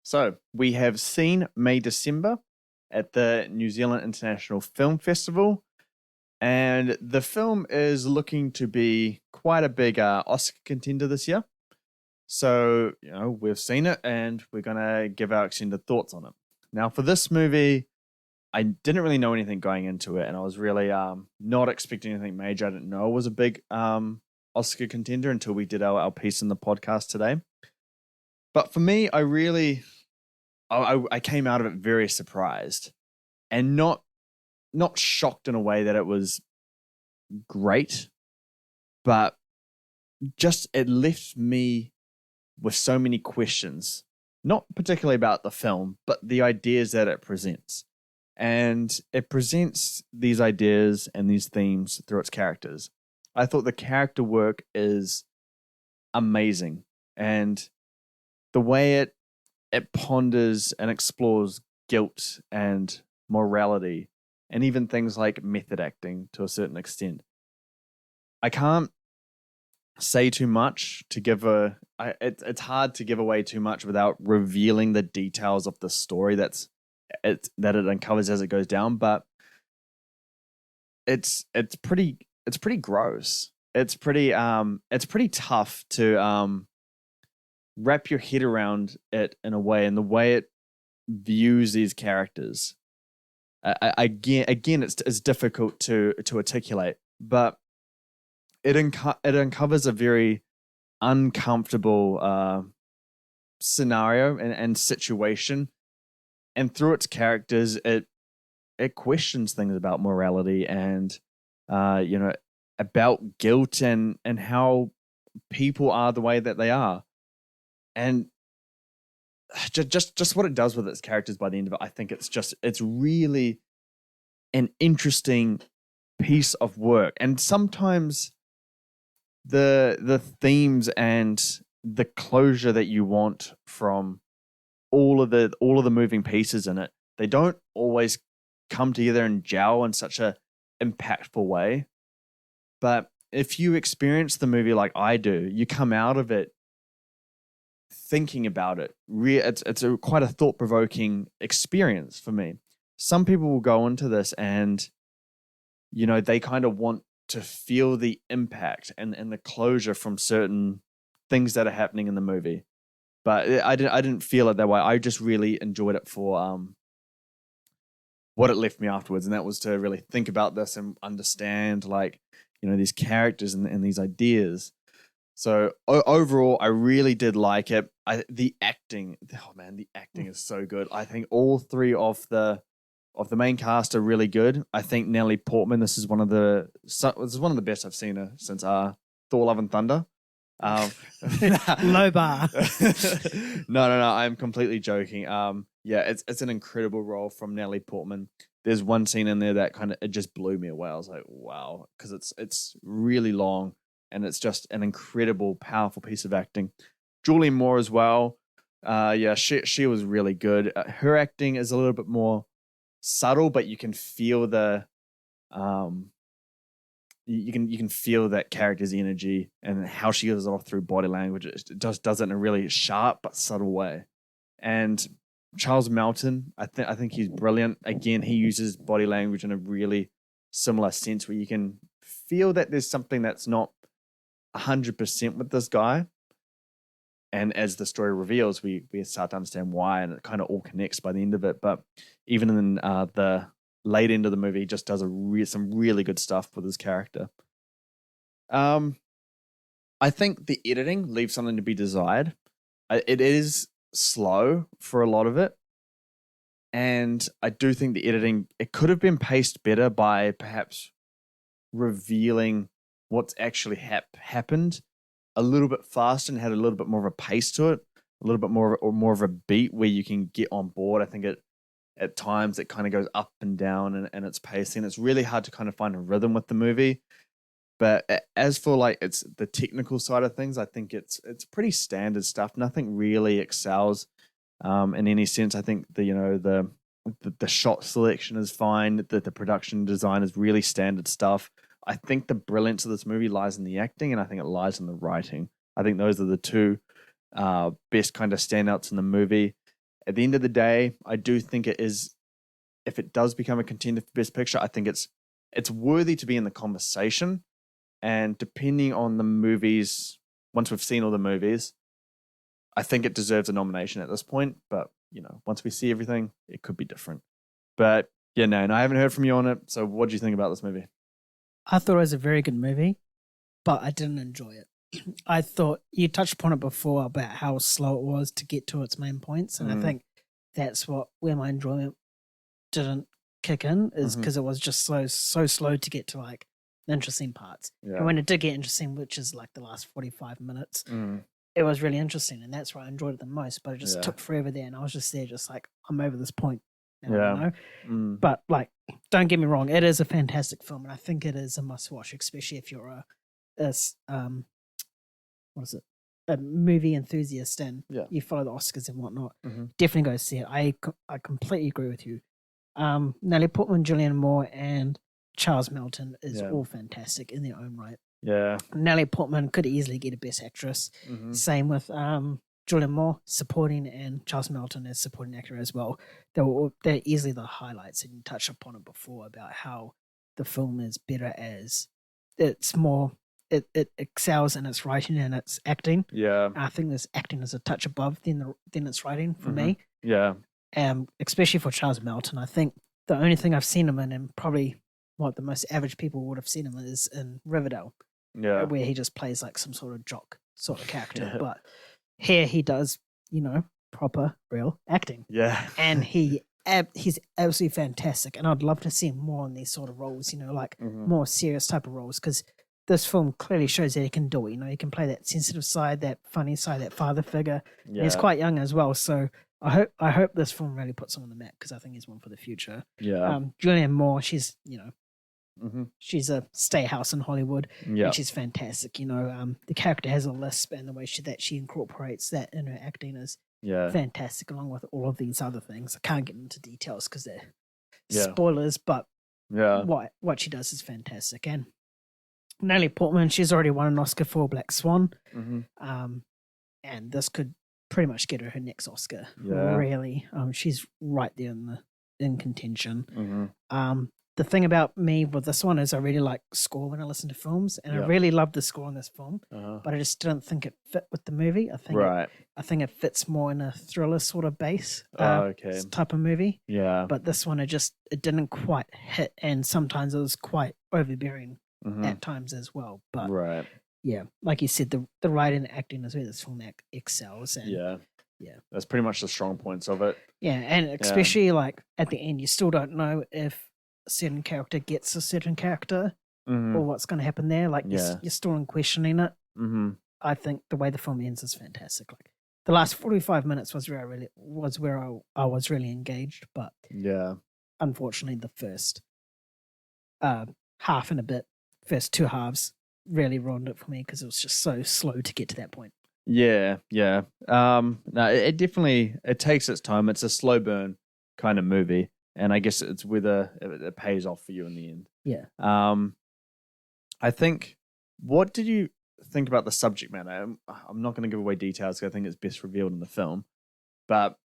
So we have seen May December at the New Zealand International Film Festival, and the film is looking to be quite a big Oscar contender this year. So, we've seen it and we're going to give our extended thoughts on it. Now, for this movie, I didn't really know anything going into it, and I was really not expecting anything major. I didn't know it was a big Oscar contender until we did our piece in the podcast today. But for me, I came out of it very surprised and not shocked in a way that it was great, but just it left me with so many questions, not particularly about the film, but the ideas that it presents. And it presents these ideas and these themes through its characters. I thought the character work is amazing, and the way it ponders and explores guilt and morality and even things like method acting to a certain extent. I can't say too much to it's hard to give away too much without revealing the details of the story that it uncovers as it goes down, but it's pretty gross. It's pretty tough to wrap your head around it in a way, and the way it views these characters. Again, it's difficult to articulate, but it uncovers a very uncomfortable scenario and situation, and through its characters, it questions things about morality and about guilt and how people are the way that they are. And just what it does with its characters by the end of it, I think it's really an interesting piece of work. And sometimes the themes and the closure that you want from all of the moving pieces in it, they don't always come together and gel in such a impactful way. But if you experience the movie like I do, you come out of it thinking about it. It's quite a thought-provoking experience for me. Some people will go into this and they kind of want to feel the impact and the closure from certain things that are happening in the movie, but I didn't feel it that way. I just really enjoyed it for what it left me afterwards, and that was to really think about this and understand these characters and these ideas. So overall, I really did like it. The acting is so good. I think all three of the main cast are really good. I think Natalie Portman, this is one of the best I've seen her since Thor: Love and Thunder. Low bar. No. I'm completely joking. It's an incredible role from Natalie Portman. There's one scene in there that it just blew me away. I was like, wow, because it's really long. And it's just an incredible, powerful piece of acting. Julie Moore as well. She was really good. Her acting is a little bit more subtle, but you can feel you can feel that character's energy and how she gives it off through body language. It just does it in a really sharp but subtle way. And Charles Melton, I think he's brilliant. Again, he uses body language in a really similar sense where you can feel that there's something that's not 100% with this guy, and as the story reveals, we start to understand why, and it kind of all connects by the end of it. But even in the late end of the movie, he just does some really good stuff with his character. I think the editing leaves something to be desired. It is slow for a lot of it, and I do think the editing, it could have been paced better by perhaps revealing what's actually happened a little bit faster and had a little bit more of a pace to it, a little bit more of a beat where you can get on board. I think at times it kind of goes up and down and its pacing. It's really hard to kind of find a rhythm with the movie. But as for it's the technical side of things, I think it's pretty standard stuff. Nothing really excels in any sense. I think the shot selection is fine. The production design is really standard stuff. I think the brilliance of this movie lies in the acting, and I think it lies in the writing. I think those are the two best kind of standouts in the movie. at the end of the day, I do think it is. If it does become a contender for Best Picture, I think it's worthy to be in the conversation. And depending on the movies, once we've seen all the movies, I think it deserves a nomination at this point. But once we see everything, it could be different. But yeah, no, I haven't heard from you on it. So what do you think about this movie? I thought it was a very good movie, but I didn't enjoy it. I thought you touched upon it before about how slow it was to get to its main points, and I think that's where my enjoyment didn't kick in, is because it was just so slow to get to like the interesting parts. Yeah. And when it did get interesting, which is like the last 45 minutes, it was really interesting, and that's where I enjoyed it the most. But it just took forever there, and I was just there, just like, I'm over this point now, But like, don't get me wrong, it is a fantastic film, and I think it is a must-watch, especially if you're a movie enthusiast and you follow the Oscars and whatnot. Definitely go see it. I completely agree with you. Natalie Portman, Julianne Moore, and Charles Melton is all fantastic in their own right. Yeah, Natalie Portman could easily get a Best Actress. Same with Julianne Moore supporting, and Charles Melton as supporting actor as well. They're easily the highlights, and you touched upon it before about how the film is better as it's more. It excels in its writing and its acting. Yeah, I think this acting is a touch above than its writing for me. Yeah, especially for Charles Melton. I think the only thing I've seen him in, and probably what the most average people would have seen him in, is in Riverdale. Yeah, where he just plays like some sort of jock sort of character. But here he does, proper real acting. Yeah, and he's absolutely fantastic. And I'd love to see him more in these sort of roles. Like more serious type of roles, because this film clearly shows that he can do it. He can play that sensitive side, that funny side, that father figure. Yeah. And he's quite young as well. So I hope this film really puts him on the map, because I think he's one for the future. Yeah. Julianne Moore, she's she's a stay house in Hollywood. Yeah. And she's fantastic. The character has a lisp, and the way that she incorporates that in her acting is fantastic, along with all of these other things. I can't get into details because they're spoilers, but what she does is fantastic. And Natalie Portman, she's already won an Oscar for Black Swan, and this could pretty much get her next Oscar. Yeah. Really, she's right there in contention. The thing about me with this one is I really like score when I listen to films, and I really love the score in this film, but I just didn't think it fit with the movie. I think it fits more in a thriller sort of base type of movie. Yeah, but this one it didn't quite hit, and sometimes it was quite overbearing. At times as well, but yeah, like you said, the writing and acting is where this film excels. And that's pretty much the strong points of it. Yeah, and especially like at the end, you still don't know if a certain character gets a certain character or what's going to happen there. Like you're still in questioning it. I think the way the film ends is fantastic. Like the last 45 minutes was where I was really engaged, but unfortunately, the first half and a bit. First two halves really ruined it for me, because it was just so slow to get to that point. Yeah. No, it definitely takes its time. It's a slow burn kind of movie, and I guess it's whether it pays off for you in the end. Yeah. I think. What did you think about the subject matter? I'm not going to give away details, because I think it's best revealed in the film. But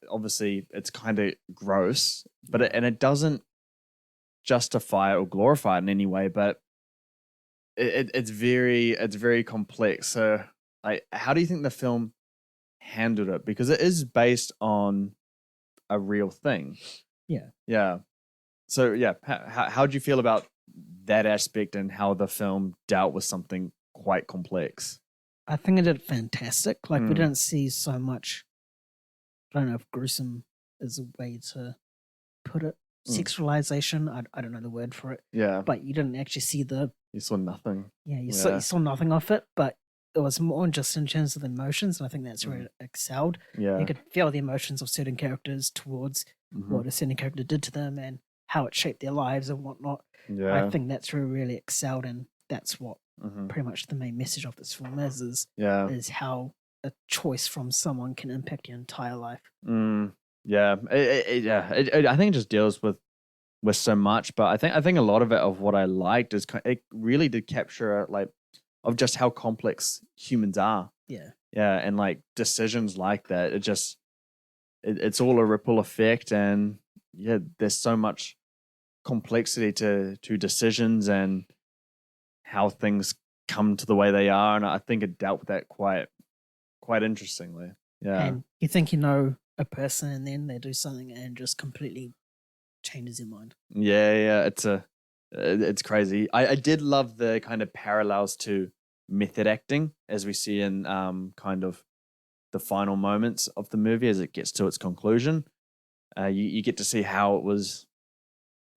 obviously, it's kind of gross, but it doesn't justify it or glorify it in any way, but it's very complex. So, like, how do you think the film handled it? Because it is based on a real thing. Yeah. So, how do you feel about that aspect, and how the film dealt with something quite complex? I think it did fantastic. Like, we didn't see so much. I don't know if gruesome is a way to put it. Sexualization. I don't know the word for it. Yeah. But you didn't actually see you saw nothing. Yeah, you saw nothing of it, but it was more just in terms of the emotions, and I think that's where it excelled. Yeah. You could feel the emotions of certain characters towards what a certain character did to them and how it shaped their lives and whatnot. Yeah. I think that's where it really excelled, and that's what pretty much the main message of this film is how a choice from someone can impact your entire life. Yeah, I think it just deals with so much, but I think a lot of it, of what I liked, is it really did capture like of just how complex humans are. Yeah, and like decisions like that, it's all a ripple effect, and yeah, there's so much complexity to decisions and how things come to the way they are, and I think it dealt with that quite interestingly. Yeah, And you think you know a person, and then they do something and just completely changes your mind. Yeah. It's crazy. I did love the kind of parallels to method acting as we see in kind of the final moments of the movie as it gets to its conclusion. You get to see how it was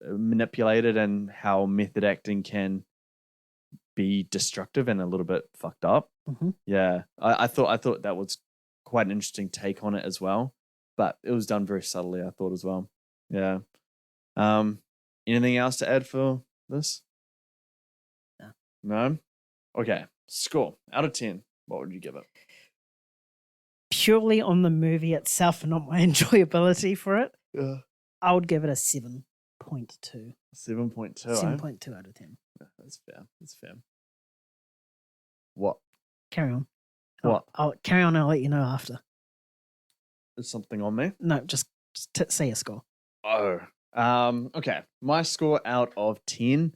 manipulated and how method acting can be destructive and a little bit fucked up. Mm-hmm. Yeah, I thought that was quite an interesting take on it as well, but it was done very subtly, I thought, as well. Yeah. Anything else to add for this? No. Okay. Score out of 10. What would you give it? Purely on the movie itself and not my enjoyability for it, Yeah. I would give it a 7.2. 7.2. 7.2 out of 10. Yeah, that's fair. That's fair. What? Carry on. What? I'll carry on and I'll let you know after. Is something on me? No, just say a score. Oh. Okay. My score out of 10.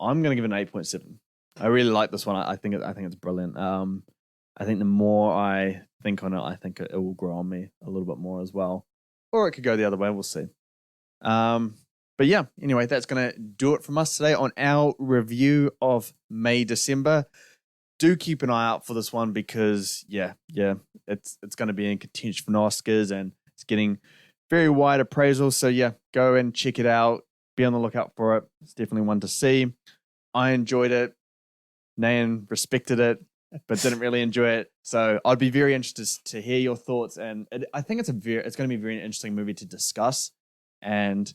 I'm gonna give it an 8.7. I really like this one. I think it's brilliant. I think the more I think on it, I think it will grow on me a little bit more as well. Or it could go the other way. We'll see. But yeah, anyway, that's going to do it from us today on our review of May, December. Do keep an eye out for this one because, yeah, it's going to be in contention for Oscars and it's getting very wide appraisal. So yeah, go and check it out. Be on the lookout for it. It's definitely one to see. I enjoyed it. Nan respected it, but didn't really enjoy it. So I'd be very interested to hear your thoughts. And I think it's going to be a very interesting movie to discuss. And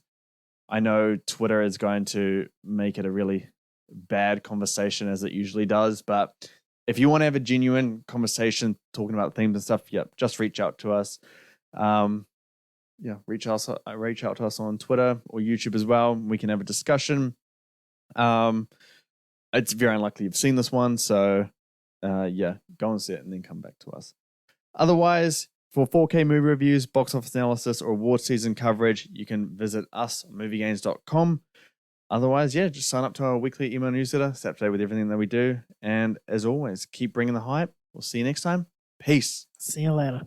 I know Twitter is going to make it a really bad conversation as it usually does. But if you want to have a genuine conversation talking about themes and stuff, just reach out to us. Reach out to us on Twitter or YouTube as well. We can have a discussion. It's very unlikely you've seen this one, so go and see it and then come back to us. Otherwise, for 4K movie reviews, box office analysis, or award season coverage, you can visit us on moviegames.com. Otherwise, just sign up to our weekly email newsletter, stay up to date with everything that we do. And as always, keep bringing the hype. We'll see you next time. Peace. See you later.